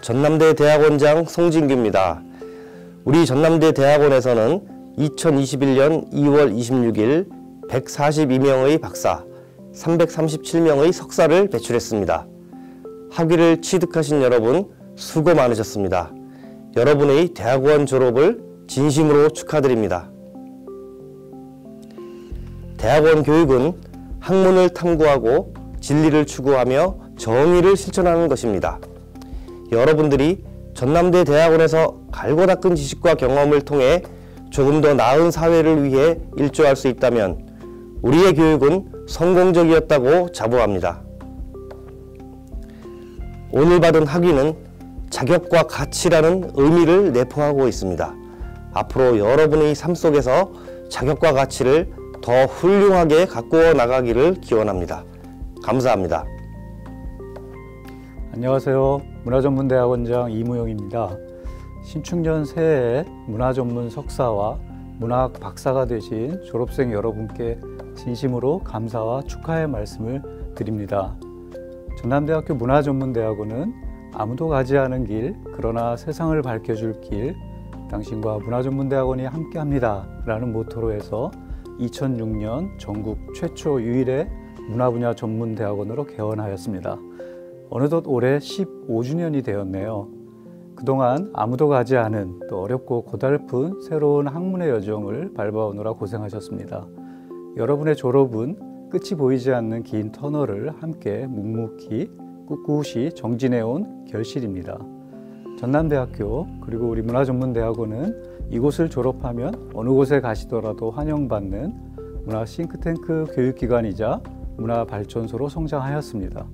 전남대 대학원장 송진규입니다. 우리 전남대 대학원에서는 2021년 2월 26일 142명의 박사, 337명의 석사를 배출했습니다. 학위를 취득하신 여러분 수고 많으셨습니다. 여러분의 대학원 졸업을 진심으로 축하드립니다. 대학원 교육은 학문을 탐구하고 진리를 추구하며 정의를 실천하는 것입니다. 여러분들이 전남대 대학원에서 갈고 닦은 지식과 경험을 통해 조금 더 나은 사회를 위해 일조할 수 있다면 우리의 교육은 성공적이었다고 자부합니다. 오늘 받은 학위는 자격과 가치라는 의미를 내포하고 있습니다. 앞으로 여러분의 삶 속에서 자격과 가치를 더 훌륭하게 가꾸어 나가기를 기원합니다. 감사합니다. 안녕하세요. 문화전문대학원장 이무용입니다. 신축년 새해에 문화전문 석사와 문화학 박사가 되신 졸업생 여러분께 진심으로 감사와 축하의 말씀을 드립니다. 전남대학교 문화전문대학원은 아무도 가지 않은 길, 그러나 세상을 밝혀줄 길, 당신과 문화전문대학원이 함께합니다 라는 모토로 해서 2006년 전국 최초 유일의 문화분야 전문대학원으로 개원하였습니다. 어느덧 올해 15주년이 되었네요. 그동안 아무도 가지 않은 또 어렵고 고달픈 새로운 학문의 여정을 밟아오느라 고생하셨습니다. 여러분의 졸업은 끝이 보이지 않는 긴 터널을 함께 묵묵히 꿋꿋이 정진해온 결실입니다. 전남대학교 그리고 우리 문화전문대학원은 이곳을 졸업하면 어느 곳에 가시더라도 환영받는 문화 싱크탱크 교육기관이자 문화발전소로 성장하였습니다.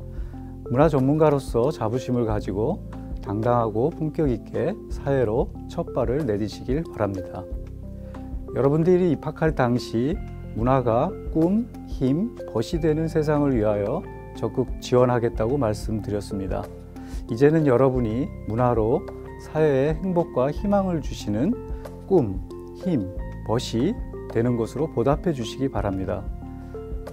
문화 전문가로서 자부심을 가지고 당당하고 품격 있게 사회로 첫 발을 내디시길 바랍니다. 여러분들이 입학할 당시 문화가 꿈, 힘, 벗이 되는 세상을 위하여 적극 지원하겠다고 말씀드렸습니다. 이제는 여러분이 문화로 사회에 행복과 희망을 주시는 꿈, 힘, 벗이 되는 것으로 보답해 주시기 바랍니다.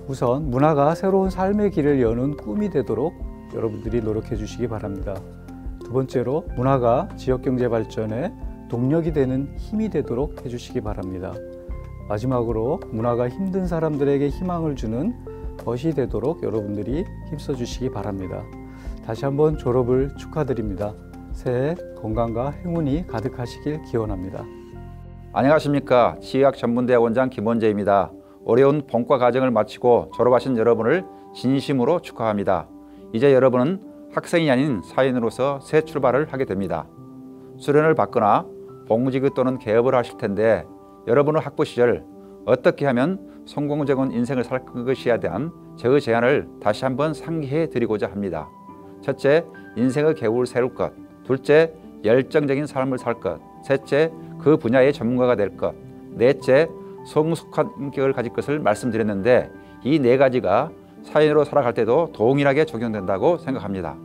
우선 문화가 새로운 삶의 길을 여는 꿈이 되도록 여러분들이 노력해 주시기 바랍니다. 두 번째로 문화가 지역경제 발전에 동력이 되는 힘이 되도록 해주시기 바랍니다. 마지막으로 문화가 힘든 사람들에게 희망을 주는 벗이 되도록 여러분들이 힘써 주시기 바랍니다. 다시 한번 졸업을 축하드립니다. 새해 건강과 행운이 가득하시길 기원합니다. 안녕하십니까. 치의학 전문대학원장 김원재입니다. 어려운 본과 과정을 마치고 졸업하신 여러분을 진심으로 축하합니다. 이제 여러분은 학생이 아닌 사인으로서 새 출발을 하게 됩니다. 수련을 받거나 복무직업 또는 개업을 하실 텐데 여러분은 학부 시절 어떻게 하면 성공적인 인생을 살 것이에 대한 저의 제안을 다시 한번 상기해 드리고자 합니다. 첫째, 인생의 계획을 세울 것. 둘째, 열정적인 삶을 살 것. 셋째, 그 분야의 전문가가 될 것. 넷째, 성숙한 인격을 가질 것을 말씀드렸는데 이 네 가지가 사인으로 살아갈 때도 동일하게 적용된다고 생각합니다.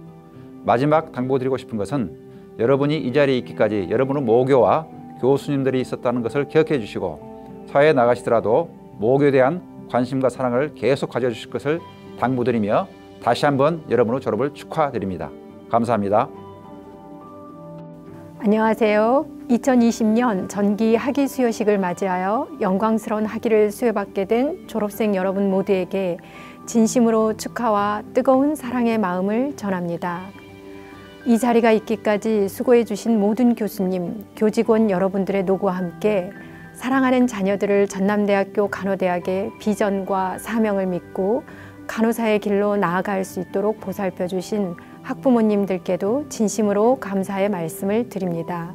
마지막 당부드리고 싶은 것은 여러분이 이 자리에 있기까지 여러분의 모교와 교수님들이 있었다는 것을 기억해 주시고 사회에 나가시더라도 모교에 대한 관심과 사랑을 계속 가져주실 것을 당부드리며 다시 한번 여러분의 졸업을 축하드립니다. 감사합니다. 안녕하세요. 2020년 전기 학위 수여식을 맞이하여 영광스러운 학위를 수여받게 된 졸업생 여러분 모두에게 진심으로 축하와 뜨거운 사랑의 마음을 전합니다. 이 자리가 있기까지 수고해 주신 모든 교수님, 교직원 여러분들의 노고와 함께 사랑하는 자녀들을 전남대학교 간호대학의 비전과 사명을 믿고 간호사의 길로 나아갈 수 있도록 보살펴 주신 학부모님들께도 진심으로 감사의 말씀을 드립니다.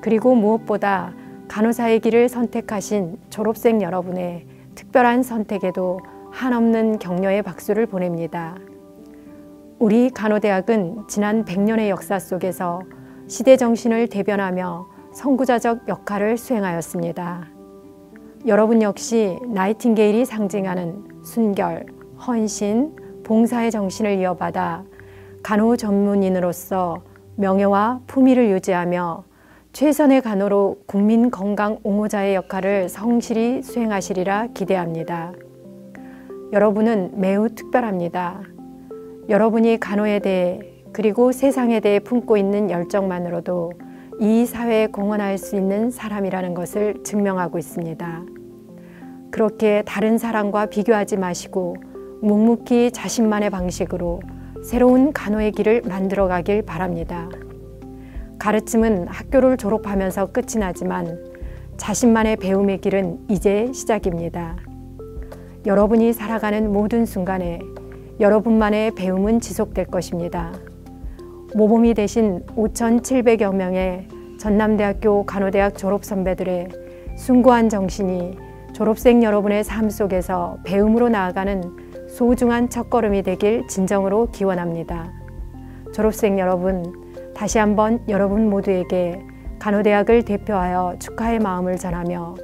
그리고 무엇보다 간호사의 길을 선택하신 졸업생 여러분의 특별한 선택에도 한없는 격려의 박수를 보냅니다. 우리 간호대학은 지난 100년의 역사 속에서 시대 정신을 대변하며 선구자적 역할을 수행하였습니다. 여러분 역시 나이팅게일이 상징하는 순결, 헌신, 봉사의 정신을 이어받아 간호 전문인으로서 명예와 품위를 유지하며 최선의 간호로 국민 건강 옹호자의 역할을 성실히 수행하시리라 기대합니다. 여러분은 매우 특별합니다. 여러분이 간호에 대해 그리고 세상에 대해 품고 있는 열정만으로도 이 사회에 공헌할 수 있는 사람이라는 것을 증명하고 있습니다. 그렇게 다른 사람과 비교하지 마시고 묵묵히 자신만의 방식으로 새로운 간호의 길을 만들어가길 바랍니다. 가르침은 학교를 졸업하면서 끝이 나지만 자신만의 배움의 길은 이제 시작입니다. 여러분이 살아가는 모든 순간에 여러분만의 배움은 지속될 것입니다. 모범이 되신 5,700여 명의 전남대학교 간호대학 졸업 선배들의 숭고한 정신이 졸업생 여러분의 삶 속에서 배움으로 나아가는 소중한 첫걸음이 되길 진정으로 기원합니다. 졸업생 여러분, 다시 한번 여러분 모두에게 간호대학을 대표하여 축하의 마음을 전하며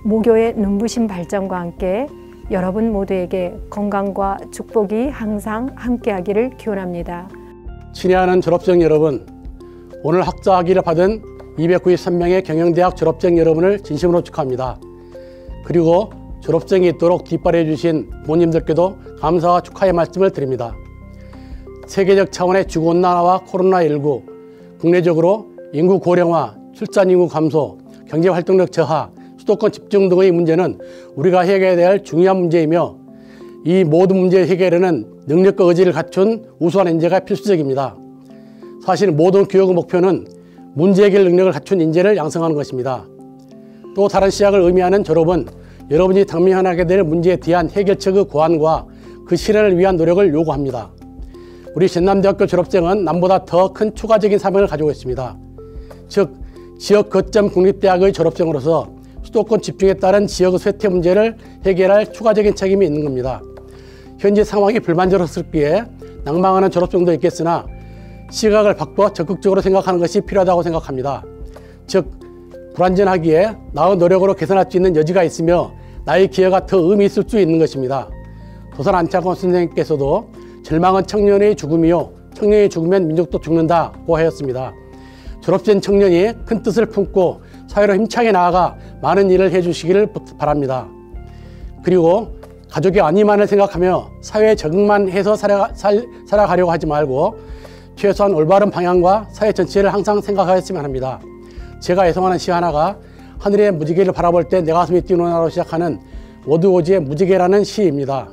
모교의 눈부신 발전과 함께 여러분 모두에게 건강과 축복이 항상 함께하기를 기원합니다. 친애하는 졸업생 여러분, 오늘 학자학위를 받은 293명의 경영대학 졸업생 여러분을 진심으로 축하합니다. 그리고 졸업생이 있도록 뒷발해 주신 부모님들께도 감사와 축하의 말씀을 드립니다. 세계적 차원의 지구온난화와 코로나19, 국내적으로 인구 고령화, 출산 인구 감소, 경제활동력 저하, 수도권 집중 등의 문제는 우리가 해결해야 할 중요한 문제이며 이 모든 문제 해결에는 능력과 의지를 갖춘 우수한 인재가 필수적입니다. 사실 모든 교육의 목표는 문제 해결 능력을 갖춘 인재를 양성하는 것입니다. 또 다른 시작을 의미하는 졸업은 여러분이 당면하게 될 문제에 대한 해결책의 고안과 그 실현을 위한 노력을 요구합니다. 우리 전남대학교 졸업생은 남보다 더 큰 추가적인 사명을 가지고 있습니다. 즉, 지역 거점 국립대학의 졸업생으로서 수도권 집중에 따른 지역의 쇠퇴 문제를 해결할 추가적인 책임이 있는 겁니다. 현재 상황이 불만족스럽기에 낭망하는 졸업생도 있겠으나 시각을 바꿔 적극적으로 생각하는 것이 필요하다고 생각합니다. 즉, 불완전하기에 나의 노력으로 개선할 수 있는 여지가 있으며 나의 기여가 더 의미 있을 수 있는 것입니다. 도산 안창권 선생님께서도 절망은 청년의 죽음이요 청년이 죽으면 민족도 죽는다고 하였습니다. 졸업생 청년이 큰 뜻을 품고 사회로 힘차게 나아가 많은 일을 해주시기를 바랍니다. 그리고 가족의 안위만을 생각하며 사회에 적응만 해서 살아가려고 하지 말고 최소한 올바른 방향과 사회 전체를 항상 생각하였으면 합니다. 제가 애송하는 시 하나가 하늘의 무지개를 바라볼 때 내 가슴이 뛰노나로 시작하는 워드오지의 무지개라는 시입니다.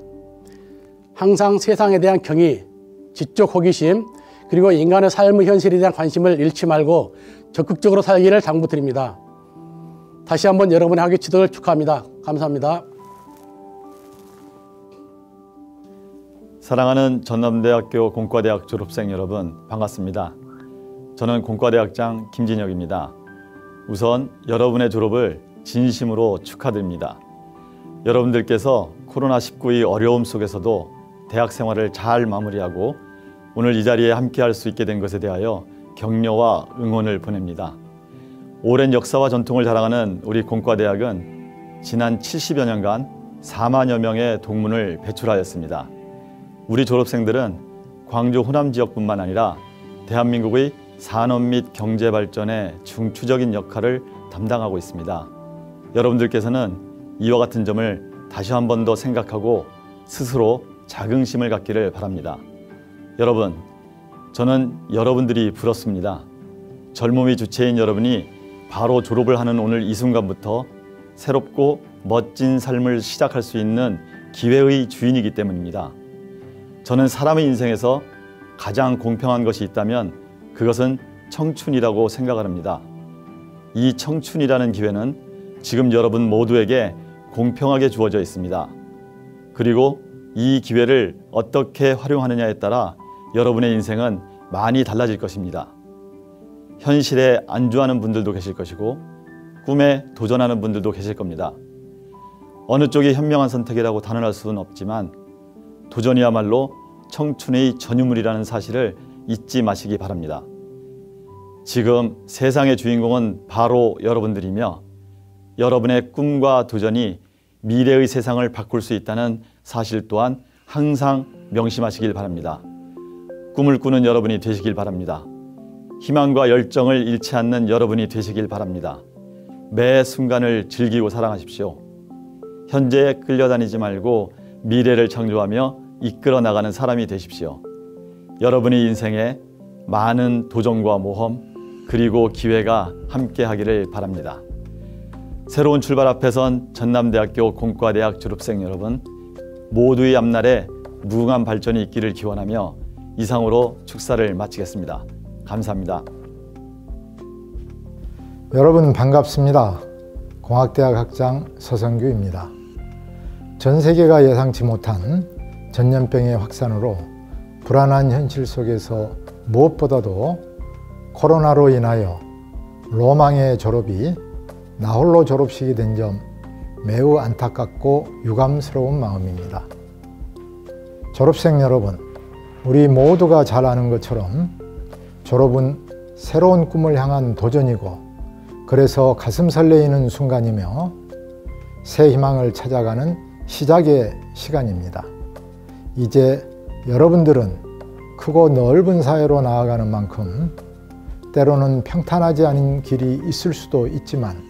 항상 세상에 대한 경의, 지적 호기심, 그리고 인간의 삶의 현실에 대한 관심을 잃지 말고 적극적으로 살기를 당부드립니다. 다시 한번 여러분의 학위 취득을 축하합니다. 감사합니다. 사랑하는 전남대학교 공과대학 졸업생 여러분, 반갑습니다. 저는 공과대학장 김진혁입니다. 우선 여러분의 졸업을 진심으로 축하드립니다. 여러분들께서 코로나19의 어려움 속에서도 대학 생활을 잘 마무리하고 오늘 이 자리에 함께할 수 있게 된 것에 대하여 격려와 응원을 보냅니다. 오랜 역사와 전통을 자랑하는 우리 공과대학은 지난 70여 년간 4만여 명의 동문을 배출하였습니다. 우리 졸업생들은 광주 호남 지역뿐만 아니라 대한민국의 산업 및 경제 발전에 중추적인 역할을 담당하고 있습니다. 여러분들께서는 이와 같은 점을 다시 한 번 더 생각하고 스스로 자긍심을 갖기를 바랍니다. 여러분, 저는 여러분들이 부럽습니다. 젊음의 주체인 여러분이 바로 졸업을 하는 오늘 이 순간부터 새롭고 멋진 삶을 시작할 수 있는 기회의 주인이기 때문입니다. 저는 사람의 인생에서 가장 공평한 것이 있다면 그것은 청춘이라고 생각합니다. 이 청춘이라는 기회는 지금 여러분 모두에게 공평하게 주어져 있습니다. 그리고 이 기회를 어떻게 활용하느냐에 따라 여러분의 인생은 많이 달라질 것입니다. 현실에 안주하는 분들도 계실 것이고 꿈에 도전하는 분들도 계실 겁니다. 어느 쪽이 현명한 선택이라고 단언할 수는 없지만 도전이야말로 청춘의 전유물이라는 사실을 잊지 마시기 바랍니다. 지금 세상의 주인공은 바로 여러분들이며 여러분의 꿈과 도전이 미래의 세상을 바꿀 수 있다는 사실 또한 항상 명심하시길 바랍니다. 꿈을 꾸는 여러분이 되시길 바랍니다. 희망과 열정을 잃지 않는 여러분이 되시길 바랍니다. 매 순간을 즐기고 사랑하십시오. 현재에 끌려다니지 말고 미래를 창조하며 이끌어 나가는 사람이 되십시오. 여러분의 인생에 많은 도전과 모험 그리고 기회가 함께하기를 바랍니다. 새로운 출발 앞에선 전남대학교 공과대학 졸업생 여러분 모두의 앞날에 무궁한 발전이 있기를 기원하며 이상으로 축사를 마치겠습니다. 감사합니다. 여러분 반갑습니다. 공학대학 학장 서성규입니다. 전 세계가 예상치 못한 전염병의 확산으로 불안한 현실 속에서 무엇보다도 코로나로 인하여 로망의 졸업이 나홀로 졸업식이 된 점 매우 안타깝고 유감스러운 마음입니다. 졸업생 여러분, 우리 모두가 잘 아는 것처럼 졸업은 새로운 꿈을 향한 도전이고 그래서 가슴 설레이는 순간이며 새 희망을 찾아가는 시작의 시간입니다. 이제 여러분들은 크고 넓은 사회로 나아가는 만큼 때로는 평탄하지 않은 길이 있을 수도 있지만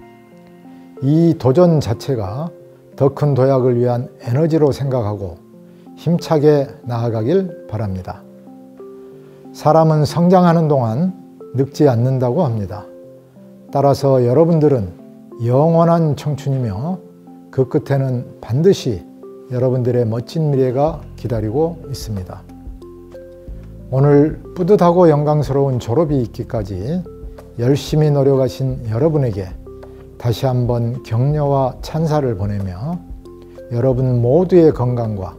이 도전 자체가 더 큰 도약을 위한 에너지로 생각하고 힘차게 나아가길 바랍니다. 사람은 성장하는 동안 늙지 않는다고 합니다. 따라서 여러분들은 영원한 청춘이며 그 끝에는 반드시 여러분들의 멋진 미래가 기다리고 있습니다. 오늘 뿌듯하고 영광스러운 졸업이 있기까지 열심히 노력하신 여러분에게 다시 한번 격려와 찬사를 보내며 여러분 모두의 건강과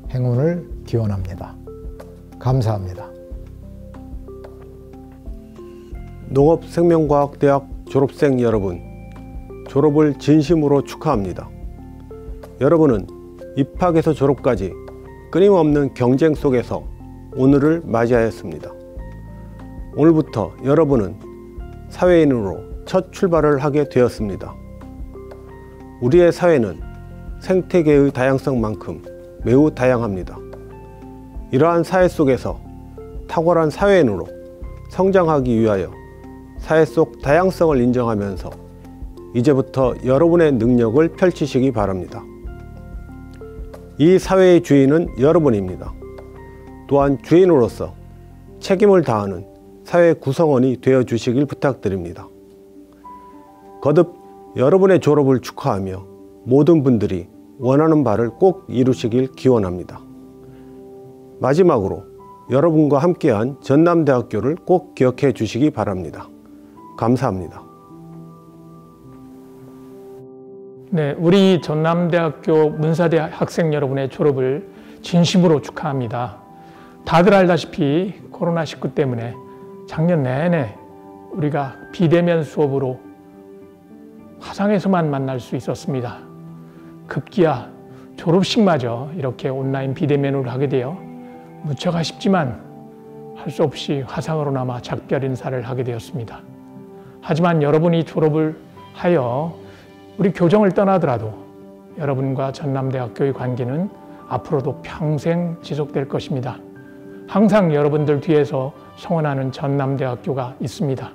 행운을 기원합니다. 감사합니다. 농업생명과학대학 졸업생 여러분, 졸업을 진심으로 축하합니다. 여러분은 입학에서 졸업까지 끊임없는 경쟁 속에서 오늘을 맞이하였습니다. 오늘부터 여러분은 사회인으로 첫 출발을 하게 되었습니다. 우리의 사회는 생태계의 다양성만큼 매우 다양합니다. 이러한 사회 속에서 탁월한 사회인으로 성장하기 위하여 사회 속 다양성을 인정하면서 이제부터 여러분의 능력을 펼치시기 바랍니다. 이 사회의 주인은 여러분입니다. 또한 주인으로서 책임을 다하는 사회 구성원이 되어 주시길 부탁드립니다. 거듭 여러분의 졸업을 축하하며 모든 분들이 원하는 바를 꼭 이루시길 기원합니다. 마지막으로 여러분과 함께한 전남대학교를 꼭 기억해 주시기 바랍니다. 감사합니다. 네, 우리 전남대학교 문사대 학생 여러분의 졸업을 진심으로 축하합니다. 다들 알다시피 코로나19 때문에 작년 내내 우리가 비대면 수업으로 화상에서만 만날 수 있었습니다. 급기야 졸업식마저 이렇게 온라인 비대면으로 하게 되어 무척 아쉽지만 할 수 없이 화상으로나마 작별 인사를 하게 되었습니다. 하지만 여러분이 졸업을 하여 우리 교정을 떠나더라도 여러분과 전남대학교의 관계는 앞으로도 평생 지속될 것입니다. 항상 여러분들 뒤에서 성원하는 전남대학교가 있습니다.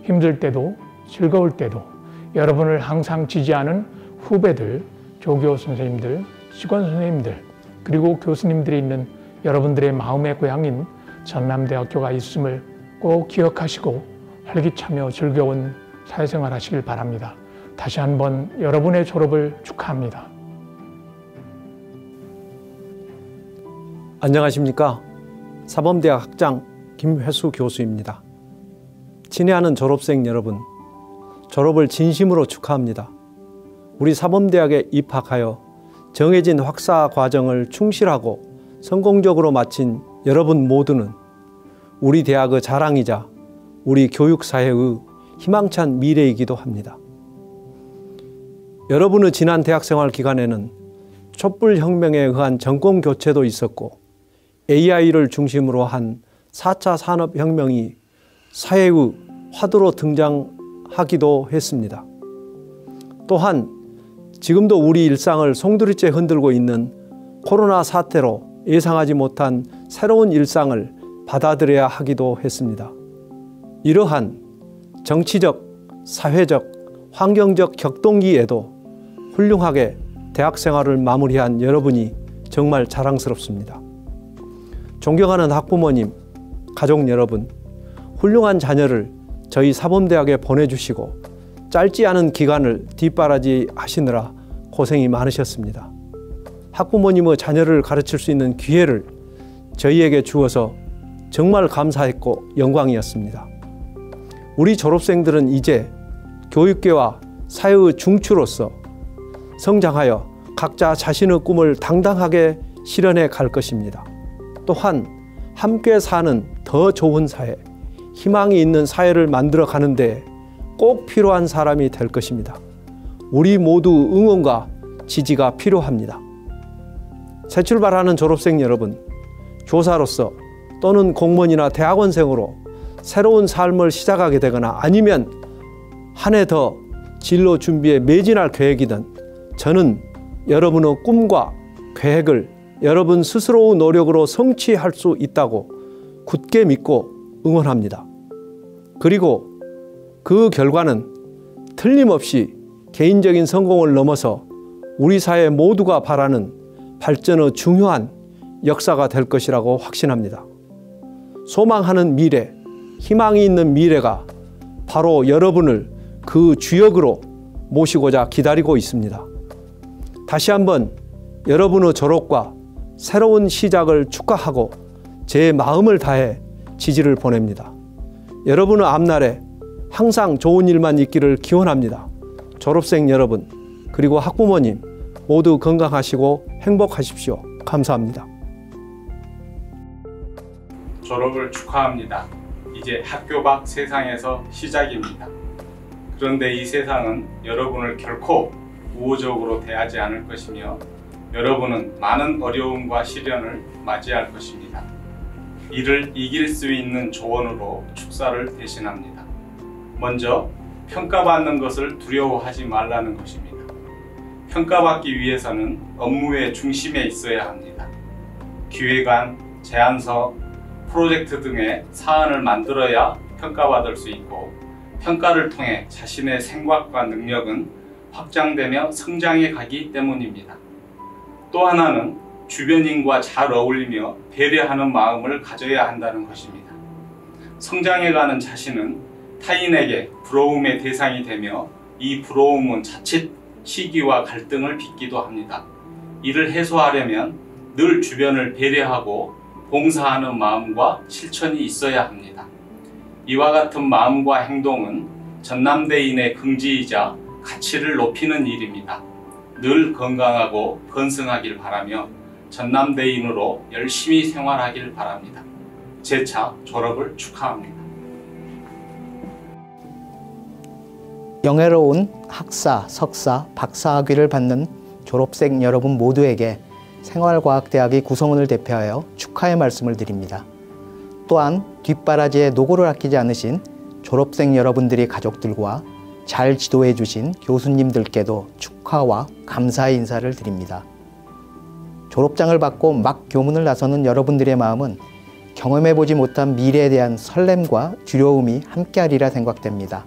힘들 때도 즐거울 때도 여러분을 항상 지지하는 후배들, 조교 선생님들, 직원 선생님들, 그리고 교수님들이 있는 여러분들의 마음의 고향인 전남대학교가 있음을 꼭 기억하시고 활기차며 즐거운 사회생활 하시길 바랍니다. 다시 한번 여러분의 졸업을 축하합니다. 안녕하십니까. 사범대학 학장 김회수 교수입니다. 친애하는 졸업생 여러분, 졸업을 진심으로 축하합니다. 우리 사범대학에 입학하여 정해진 학사 과정을 충실하고 성공적으로 마친 여러분 모두는 우리 대학의 자랑이자 우리 교육사회의 희망찬 미래이기도 합니다. 여러분의 지난 대학생활 기간에는 촛불혁명에 의한 정권교체도 있었고 AI를 중심으로 한 4차 산업혁명이 사회의 화두로 등장하기도 했습니다. 또한 지금도 우리 일상을 송두리째 흔들고 있는 코로나 사태로 예상하지 못한 새로운 일상을 받아들여야 하기도 했습니다. 이러한 정치적, 사회적, 환경적 격동기에도 훌륭하게 대학생활을 마무리한 여러분이 정말 자랑스럽습니다. 존경하는 학부모님, 가족 여러분, 훌륭한 자녀를 저희 사범대학에 보내주시고 짧지 않은 기간을 뒷바라지 하시느라 고생이 많으셨습니다. 학부모님의 자녀를 가르칠 수 있는 기회를 저희에게 주어서 정말 감사했고 영광이었습니다. 우리 졸업생들은 이제 교육계와 사회의 중추로서 성장하여 각자 자신의 꿈을 당당하게 실현해 갈 것입니다. 또한 함께 사는 더 좋은 사회, 희망이 있는 사회를 만들어 가는 데 꼭 필요한 사람이 될 것입니다. 우리 모두 응원과 지지가 필요합니다. 새 출발하는 졸업생 여러분, 교사로서 또는 공무원이나 대학원생으로 새로운 삶을 시작하게 되거나 아니면 한 해 더 진로 준비에 매진할 계획이든 저는 여러분의 꿈과 계획을 여러분 스스로의 노력으로 성취할 수 있다고 굳게 믿고 응원합니다. 그리고 그 결과는 틀림없이 개인적인 성공을 넘어서 우리 사회 모두가 바라는 발전의 중요한 역사가 될 것이라고 확신합니다. 소망하는 미래, 희망이 있는 미래가 바로 여러분을 그 주역으로 모시고자 기다리고 있습니다. 다시 한번 여러분의 졸업과 새로운 시작을 축하하고 제 마음을 다해 지지를 보냅니다. 여러분의 앞날에 항상 좋은 일만 있기를 기원합니다. 졸업생 여러분, 그리고 학부모님 모두 건강하시고 행복하십시오. 감사합니다. 졸업을 축하합니다. 이제 학교 밖 세상에서 시작입니다. 그런데 이 세상은 여러분을 결코 우호적으로 대하지 않을 것이며 여러분은 많은 어려움과 시련을 맞이할 것입니다. 이를 이길 수 있는 조언으로 축사를 대신합니다. 먼저 평가받는 것을 두려워하지 말라는 것입니다. 평가받기 위해서는 업무의 중심에 있어야 합니다. 기획안, 제안서, 프로젝트 등의 사안을 만들어야 평가받을 수 있고 평가를 통해 자신의 생각과 능력은 확장되며 성장해 가기 때문입니다. 또 하나는 주변인과 잘 어울리며 배려하는 마음을 가져야 한다는 것입니다. 성장해가는 자신은 타인에게 부러움의 대상이 되며 이 부러움은 자칫 시기와 갈등을 빚기도 합니다. 이를 해소하려면 늘 주변을 배려하고 봉사하는 마음과 실천이 있어야 합니다. 이와 같은 마음과 행동은 전남대인의 긍지이자 가치를 높이는 일입니다. 늘 건강하고 건승하길 바라며 전남대인으로 열심히 생활하길 바랍니다. 재차 졸업을 축하합니다. 영예로운 학사, 석사, 박사학위를 받는 졸업생 여러분 모두에게 생활과학대학의 구성원을 대표하여 축하의 말씀을 드립니다. 또한 뒷바라지에 노고를 아끼지 않으신 졸업생 여러분들의 가족들과 잘 지도해 주신 교수님들께도 축하와 감사의 인사를 드립니다. 졸업장을 받고 막 교문을 나서는 여러분들의 마음은 경험해보지 못한 미래에 대한 설렘과 두려움이 함께하리라 생각됩니다.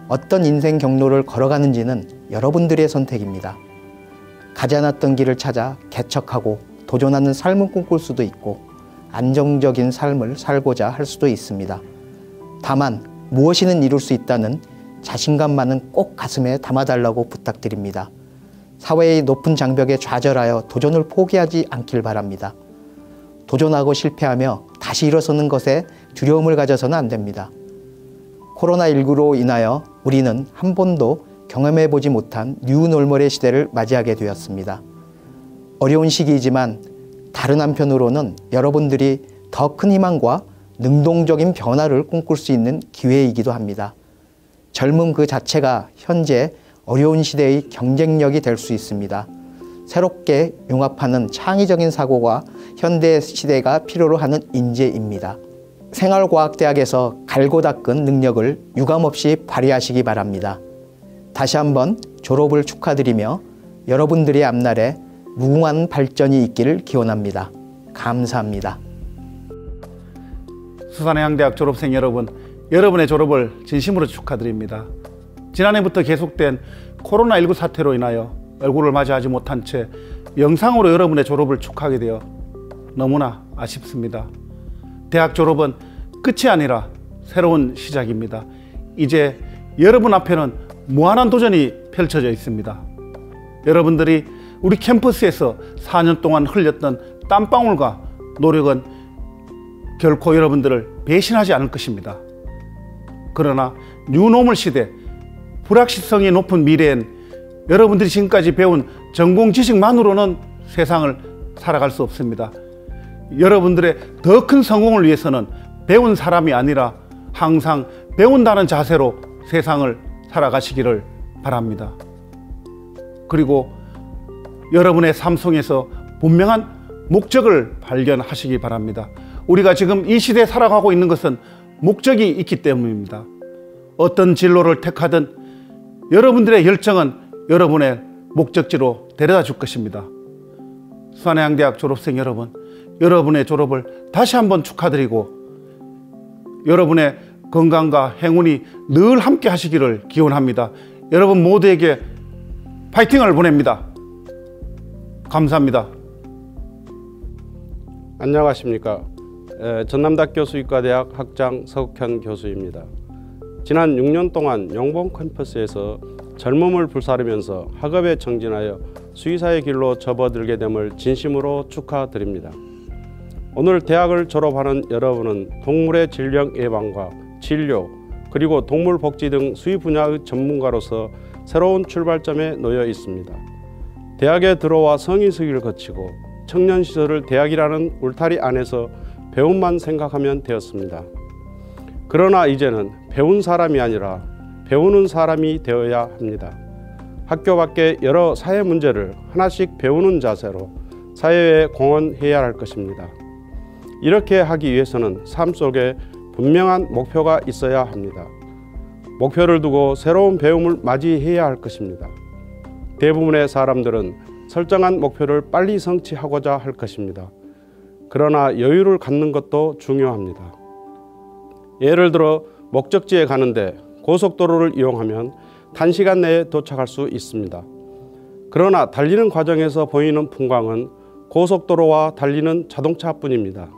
어떤 인생 경로를 걸어가는지는 여러분들의 선택입니다. 가지 않았던 길을 찾아 개척하고 도전하는 삶을 꿈꿀 수도 있고 안정적인 삶을 살고자 할 수도 있습니다. 다만 무엇이든 이룰 수 있다는 자신감만은 꼭 가슴에 담아달라고 부탁드립니다. 사회의 높은 장벽에 좌절하여 도전을 포기하지 않길 바랍니다. 도전하고 실패하며 다시 일어서는 것에 두려움을 가져서는 안 됩니다. 코로나19로 인하여 우리는 한 번도 경험해보지 못한 뉴노멀의 시대를 맞이하게 되었습니다. 어려운 시기이지만 다른 한편으로는 여러분들이 더 큰 희망과 능동적인 변화를 꿈꿀 수 있는 기회이기도 합니다. 젊음 그 자체가 현재 어려운 시대의 경쟁력이 될 수 있습니다. 새롭게 융합하는 창의적인 사고가 현대 시대가 필요로 하는 인재입니다. 생활과학대학에서 갈고 닦은 능력을 유감없이 발휘하시기 바랍니다. 다시 한번 졸업을 축하드리며 여러분들의 앞날에 무궁한 발전이 있기를 기원합니다. 감사합니다. 수산해양대학 졸업생 여러분, 여러분의 졸업을 진심으로 축하드립니다. 지난해부터 계속된 코로나19 사태로 인하여 얼굴을 맞이하지 못한 채 영상으로 여러분의 졸업을 축하하게 되어 너무나 아쉽습니다. 대학 졸업은 끝이 아니라 새로운 시작입니다. 이제 여러분 앞에는 무한한 도전이 펼쳐져 있습니다. 여러분들이 우리 캠퍼스에서 4년 동안 흘렸던 땀방울과 노력은 결코 여러분들을 배신하지 않을 것입니다. 그러나 뉴노멀 시대, 불확실성이 높은 미래엔 여러분들이 지금까지 배운 전공 지식만으로는 세상을 살아갈 수 없습니다. 여러분들의 더 큰 성공을 위해서는 배운 사람이 아니라 항상 배운다는 자세로 세상을 살아가시기를 바랍니다. 그리고 여러분의 삶 속에서 분명한 목적을 발견하시기 바랍니다. 우리가 지금 이 시대에 살아가고 있는 것은 목적이 있기 때문입니다. 어떤 진로를 택하든 여러분들의 열정은 여러분의 목적지로 데려다 줄 것입니다. 수안해양대학 졸업생 여러분, 여러분의 졸업을 다시 한번 축하드리고 여러분의 건강과 행운이 늘 함께 하시기를 기원합니다. 여러분 모두에게 파이팅을 보냅니다. 감사합니다. 안녕하십니까. 전남대학교 수의과대학 학장 서욱현 교수입니다. 지난 6년 동안 영봉 캠퍼스에서 젊음을 불사르면서 학업에 정진하여 수의사의 길로 접어들게 됨을 진심으로 축하드립니다. 오늘 대학을 졸업하는 여러분은 동물의 질병 예방과 진료, 그리고 동물 복지 등 수의 분야의 전문가로서 새로운 출발점에 놓여 있습니다. 대학에 들어와 성인수기를 거치고 청년시설을 대학이라는 울타리 안에서 배움만 생각하면 되었습니다. 그러나 이제는 배운 사람이 아니라 배우는 사람이 되어야 합니다. 학교 밖에 여러 사회 문제를 하나씩 배우는 자세로 사회에 공헌해야 할 것입니다. 이렇게 하기 위해서는 삶 속에 분명한 목표가 있어야 합니다. 목표를 두고 새로운 배움을 맞이해야 할 것입니다. 대부분의 사람들은 설정한 목표를 빨리 성취하고자 할 것입니다. 그러나 여유를 갖는 것도 중요합니다. 예를 들어 목적지에 가는데 고속도로를 이용하면 단시간 내에 도착할 수 있습니다. 그러나 달리는 과정에서 보이는 풍광은 고속도로와 달리는 자동차뿐입니다.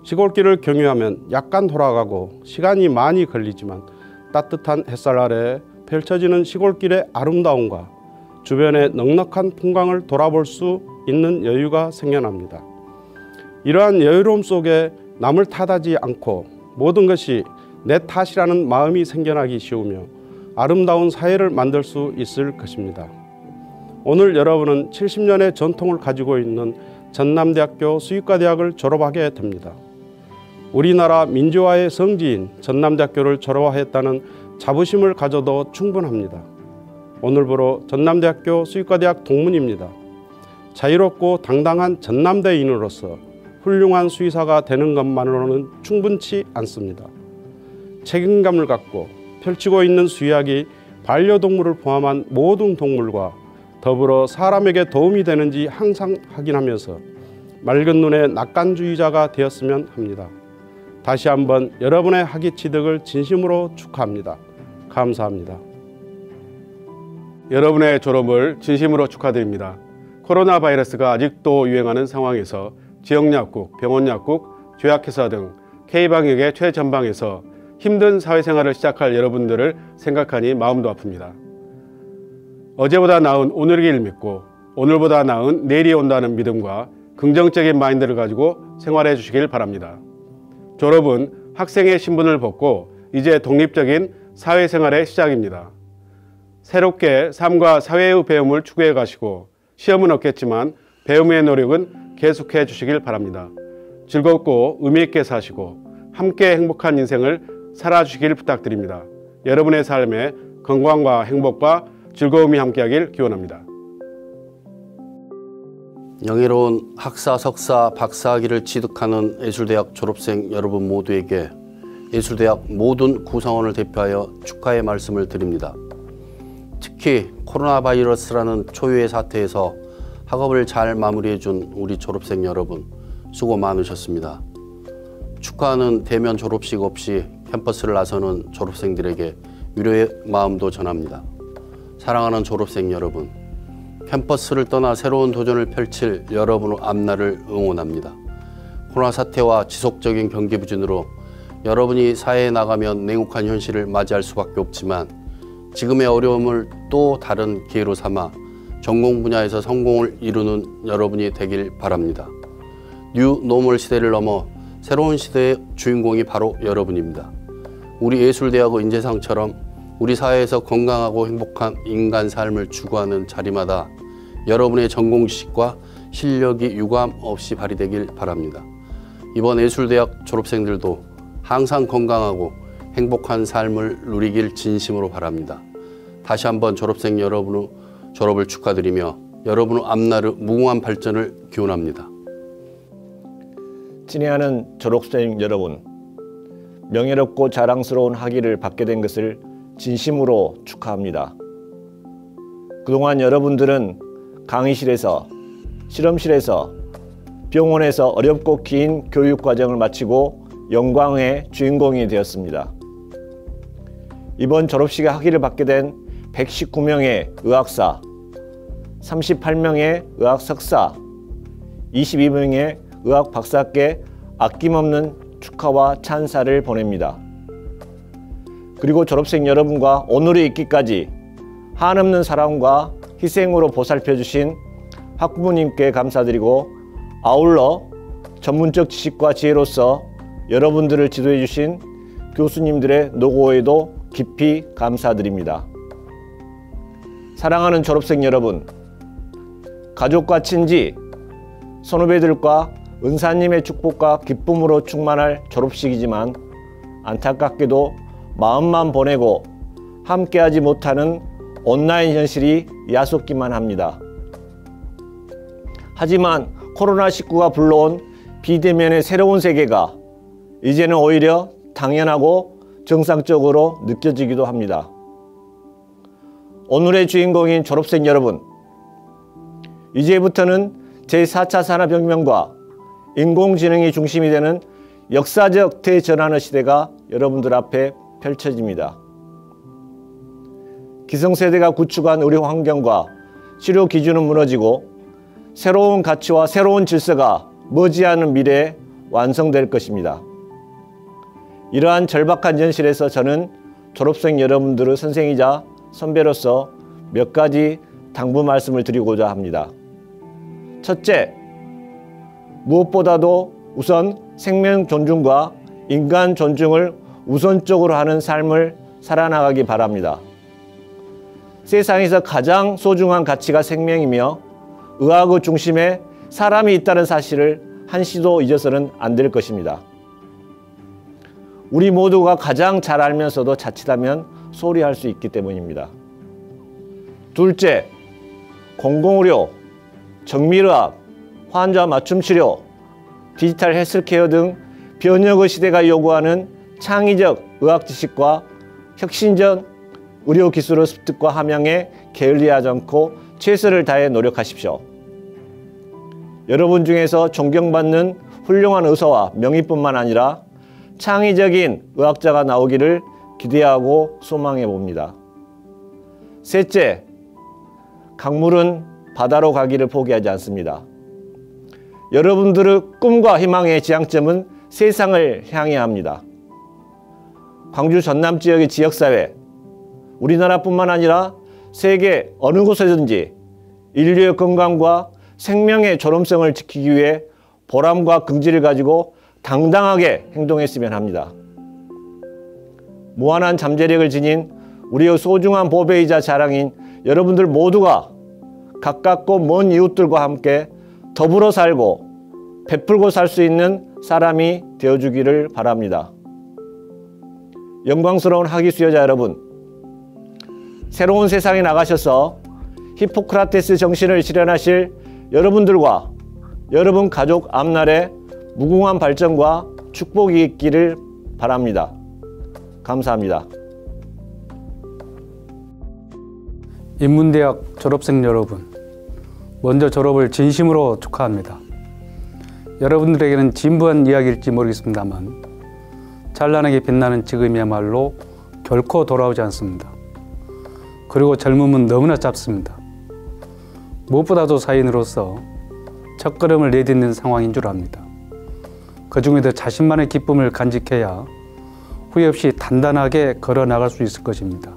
시골길을 경유하면 약간 돌아가고 시간이 많이 걸리지만 따뜻한 햇살 아래 펼쳐지는 시골길의 아름다움과 주변의 넉넉한 풍광을 돌아볼 수 있는 여유가 생겨납니다. 이러한 여유로움 속에 남을 탓하지 않고 모든 것이 내 탓이라는 마음이 생겨나기 쉬우며 아름다운 사회를 만들 수 있을 것입니다. 오늘 여러분은 70년의 전통을 가지고 있는 전남대학교 수의과대학을 졸업하게 됩니다. 우리나라 민주화의 성지인 전남대학교를 졸업하였다는 자부심을 가져도 충분합니다. 오늘부로 전남대학교 수의과대학 동문입니다. 자유롭고 당당한 전남대인으로서 훌륭한 수의사가 되는 것만으로는 충분치 않습니다. 책임감을 갖고 펼치고 있는 수의학이 반려동물을 포함한 모든 동물과 더불어 사람에게 도움이 되는지 항상 확인하면서 맑은 눈의 낙관주의자가 되었으면 합니다. 다시 한번 여러분의 학위 취득을 진심으로 축하합니다. 감사합니다. 여러분의 졸업을 진심으로 축하드립니다. 코로나 바이러스가 아직도 유행하는 상황에서 지역약국, 병원약국, 조약회사 등 K방역의 최전방에서 힘든 사회생활을 시작할 여러분들을 생각하니 마음도 아픕니다. 어제보다 나은 오늘을 믿고 오늘보다 나은 내일이 온다는 믿음과 긍정적인 마인드를 가지고 생활해 주시길 바랍니다. 졸업은 학생의 신분을 벗고 이제 독립적인 사회생활의 시작입니다. 새롭게 삶과 사회의 배움을 추구해 가시고 시험은 없겠지만 배움의 노력은 계속해 주시길 바랍니다. 즐겁고 의미 있게 사시고 함께 행복한 인생을 살아주시길 부탁드립니다. 여러분의 삶에 건강과 행복과 즐거움이 함께하길 기원합니다. 영예로운 학사, 석사, 박사학위를 취득하는 예술대학 졸업생 여러분 모두에게 예술대학 모든 구성원을 대표하여 축하의 말씀을 드립니다. 특히 코로나 바이러스라는 초유의 사태에서 학업을 잘 마무리해 준 우리 졸업생 여러분 수고 많으셨습니다. 축하하는 대면 졸업식 없이 캠퍼스를 나서는 졸업생들에게 위로의 마음도 전합니다. 사랑하는 졸업생 여러분, 캠퍼스를 떠나 새로운 도전을 펼칠 여러분의 앞날을 응원합니다. 코로나 사태와 지속적인 경기 부진으로 여러분이 사회에 나가면 냉혹한 현실을 맞이할 수밖에 없지만 지금의 어려움을 또 다른 기회로 삼아 전공 분야에서 성공을 이루는 여러분이 되길 바랍니다. 뉴 노멀 시대를 넘어 새로운 시대의 주인공이 바로 여러분입니다. 우리 예술대학의 인재상처럼 우리 사회에서 건강하고 행복한 인간 삶을 추구하는 자리마다 여러분의 전공 지식과 실력이 유감 없이 발휘되길 바랍니다. 이번 예술대학 졸업생들도 항상 건강하고 행복한 삶을 누리길 진심으로 바랍니다. 다시 한번 졸업생 여러분의 졸업을 축하드리며 여러분의 앞날의 무궁한 발전을 기원합니다. 친애하는 졸업생 여러분, 명예롭고 자랑스러운 학위를 받게 된 것을 진심으로 축하합니다. 그동안 여러분들은 강의실에서, 실험실에서, 병원에서 어렵고 긴 교육 과정을 마치고 영광의 주인공이 되었습니다. 이번 졸업식에 학위를 받게 된 119명의 의학사, 38명의 의학 석사, 22명의 의학 박사께 아낌없는 축하와 찬사를 보냅니다. 그리고 졸업생 여러분과 오늘에 있기까지 한없는 사랑과 희생으로 보살펴 주신 학부모님께 감사드리고, 아울러 전문적 지식과 지혜로서 여러분들을 지도해 주신 교수님들의 노고에도 깊이 감사드립니다. 사랑하는 졸업생 여러분, 가족과 친지, 선후배들과 은사님의 축복과 기쁨으로 충만할 졸업식이지만 안타깝게도 마음만 보내고 함께하지 못하는 온라인 현실이 야속기만 합니다. 하지만 코로나19가 불러온 비대면의 새로운 세계가 이제는 오히려 당연하고 정상적으로 느껴지기도 합니다. 오늘의 주인공인 졸업생 여러분, 이제부터는 제4차 산업혁명과 인공지능이 중심이 되는 역사적 대전환의 시대가 여러분들 앞에 펼쳐집니다. 기성세대가 구축한 의료 환경과 치료 기준은 무너지고 새로운 가치와 새로운 질서가 머지않은 미래에 완성될 것입니다. 이러한 절박한 현실에서 저는 졸업생 여러분들의 선생이자 선배로서 몇 가지 당부 말씀을 드리고자 합니다. 첫째, 무엇보다도 우선 생명 존중과 인간 존중을 우선적으로 하는 삶을 살아나가기 바랍니다. 세상에서 가장 소중한 가치가 생명이며 의학의 중심에 사람이 있다는 사실을 한시도 잊어서는 안 될 것입니다. 우리 모두가 가장 잘 알면서도 자칫하면 소홀히 할 수 있기 때문입니다. 둘째, 공공의료, 정밀의학, 환자 맞춤 치료, 디지털 헬스케어 등 변혁의 시대가 요구하는 창의적 의학 지식과 혁신적 의료 기술의 습득과 함양에 게을리하지 않고 최선을 다해 노력하십시오. 여러분 중에서 존경받는 훌륭한 의사와 명의뿐만 아니라 창의적인 의학자가 나오기를 기대하고 소망해 봅니다. 셋째, 강물은 바다로 가기를 포기하지 않습니다. 여러분들의 꿈과 희망의 지향점은 세상을 향해야 합니다. 광주 전남 지역의 지역사회, 우리나라뿐만 아니라 세계 어느 곳에든지 인류의 건강과 생명의 존엄성을 지키기 위해 보람과 긍지를 가지고 당당하게 행동했으면 합니다. 무한한 잠재력을 지닌 우리의 소중한 보배이자 자랑인 여러분들 모두가 가깝고 먼 이웃들과 함께 더불어 살고 베풀고 살 수 있는 사람이 되어주기를 바랍니다. 영광스러운 학위 수여자 여러분, 새로운 세상에 나가셔서 히포크라테스 정신을 실현하실 여러분들과 여러분 가족 앞날에 무궁한 발전과 축복이 있기를 바랍니다. 감사합니다. 인문대학 졸업생 여러분, 먼저 졸업을 진심으로 축하합니다. 여러분들에게는 진부한 이야기일지 모르겠습니다만 찬란하게 빛나는 지금이야말로 결코 돌아오지 않습니다. 그리고 젊음은 너무나 짧습니다. 무엇보다도 사인으로서 첫걸음을 내딛는 상황인 줄 압니다. 그 중에도 자신만의 기쁨을 간직해야 후회 없이 단단하게 걸어 나갈 수 있을 것입니다.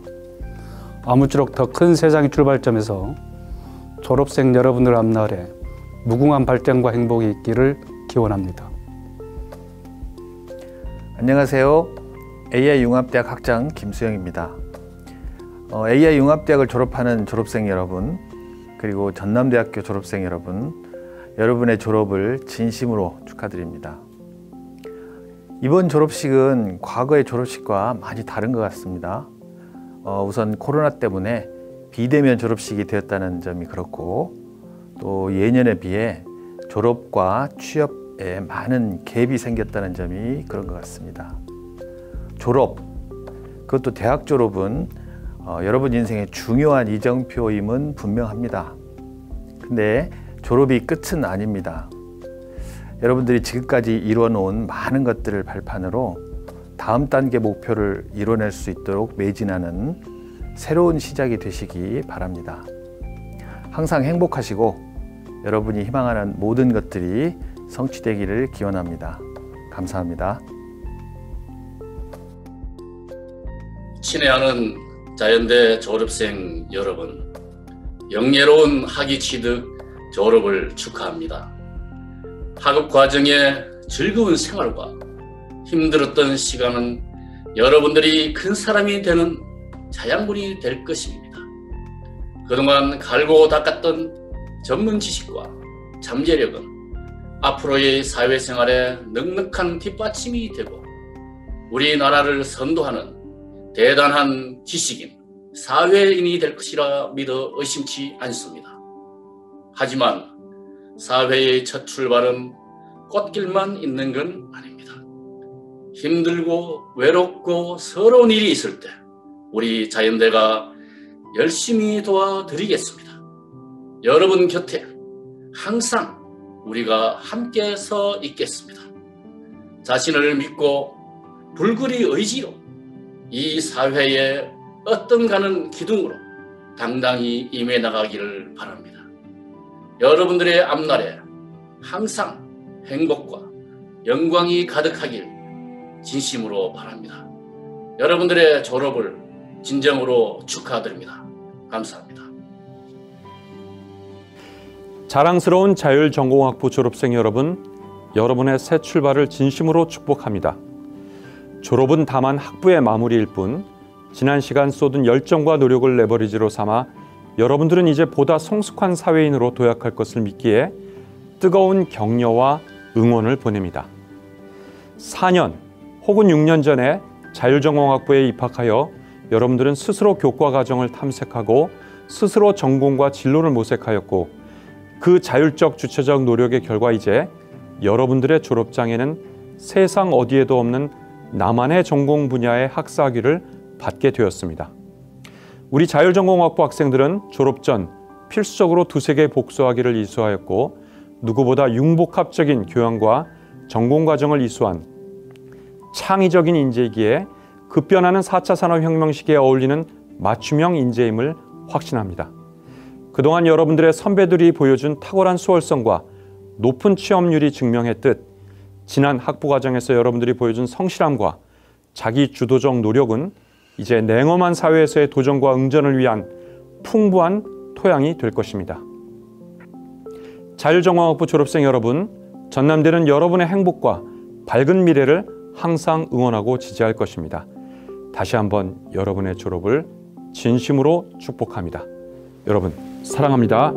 아무쪼록 더 큰 세상의 출발점에서 졸업생 여러분들 앞날에 무궁한 발전과 행복이 있기를 기원합니다. 안녕하세요. AI융합대학 학장 김수영입니다. AI융합대학을 졸업하는 졸업생 여러분, 그리고 전남대학교 졸업생 여러분, 여러분의 졸업을 진심으로 축하드립니다. 이번 졸업식은 과거의 졸업식과 많이 다른 것 같습니다. 우선 코로나 때문에 비대면 졸업식이 되었다는 점이 그렇고, 또 예년에 비해 졸업과 취업에 많은 갭이 생겼다는 점이 그런 것 같습니다. 졸업, 그것도 대학 졸업은 여러분 인생의 중요한 이정표임은 분명합니다. 근데 졸업이 끝은 아닙니다. 여러분들이 지금까지 이뤄놓은 많은 것들을 발판으로 다음 단계 목표를 이뤄낼 수 있도록 매진하는 새로운 시작이 되시기 바랍니다. 항상 행복하시고 여러분이 희망하는 모든 것들이 성취되기를 기원합니다. 감사합니다. 친애하는 자연대 졸업생 여러분, 영예로운 학위 취득 졸업을 축하합니다. 학업 과정의 즐거운 생활과 힘들었던 시간은 여러분들이 큰 사람이 되는 자양분이 될 것입니다. 그동안 갈고 닦았던 전문 지식과 잠재력은 앞으로의 사회생활에 넉넉한 뒷받침이 되고 우리나라를 선도하는 대단한 지식인, 사회인이 될 것이라 믿어 의심치 않습니다. 하지만 사회의 첫 출발은 꽃길만 있는 건 아닙니다. 힘들고 외롭고 서러운 일이 있을 때 우리 자연대가 열심히 도와드리겠습니다. 여러분 곁에 항상 우리가 함께 서 있겠습니다. 자신을 믿고 불굴의 의지로 이 사회에 어떤 가는 기둥으로 당당히 임해 나가기를 바랍니다. 여러분들의 앞날에 항상 행복과 영광이 가득하길 진심으로 바랍니다. 여러분들의 졸업을 진정으로 축하드립니다. 감사합니다. 자랑스러운 자율전공학부 졸업생 여러분, 여러분의 새 출발을 진심으로 축복합니다. 졸업은 다만 학부의 마무리일 뿐 지난 시간 쏟은 열정과 노력을 레버리지로 삼아 여러분들은 이제 보다 성숙한 사회인으로 도약할 것을 믿기에 뜨거운 격려와 응원을 보냅니다. 4년 혹은 6년 전에 자율전공학부에 입학하여 여러분들은 스스로 교과 과정을 탐색하고 스스로 전공과 진로를 모색하였고 그 자율적 주체적 노력의 결과 이제 여러분들의 졸업장에는 세상 어디에도 없는 나만의 전공 분야의 학사학위를 받게 되었습니다. 우리 자율전공학부 학생들은 졸업 전 필수적으로 2-3개의 복수학위를 이수하였고 누구보다 융복합적인 교양과 전공 과정을 이수한 창의적인 인재이기에 급변하는 4차 산업혁명 시기에 어울리는 맞춤형 인재임을 확신합니다. 그동안 여러분들의 선배들이 보여준 탁월한 수월성과 높은 취업률이 증명했듯 지난 학부 과정에서 여러분들이 보여준 성실함과 자기 주도적 노력은 이제 냉엄한 사회에서의 도전과 응전을 위한 풍부한 토양이 될 것입니다. 자율전공학부 졸업생 여러분, 전남대는 여러분의 행복과 밝은 미래를 항상 응원하고 지지할 것입니다. 다시 한번 여러분의 졸업을 진심으로 축복합니다. 여러분, 사랑합니다.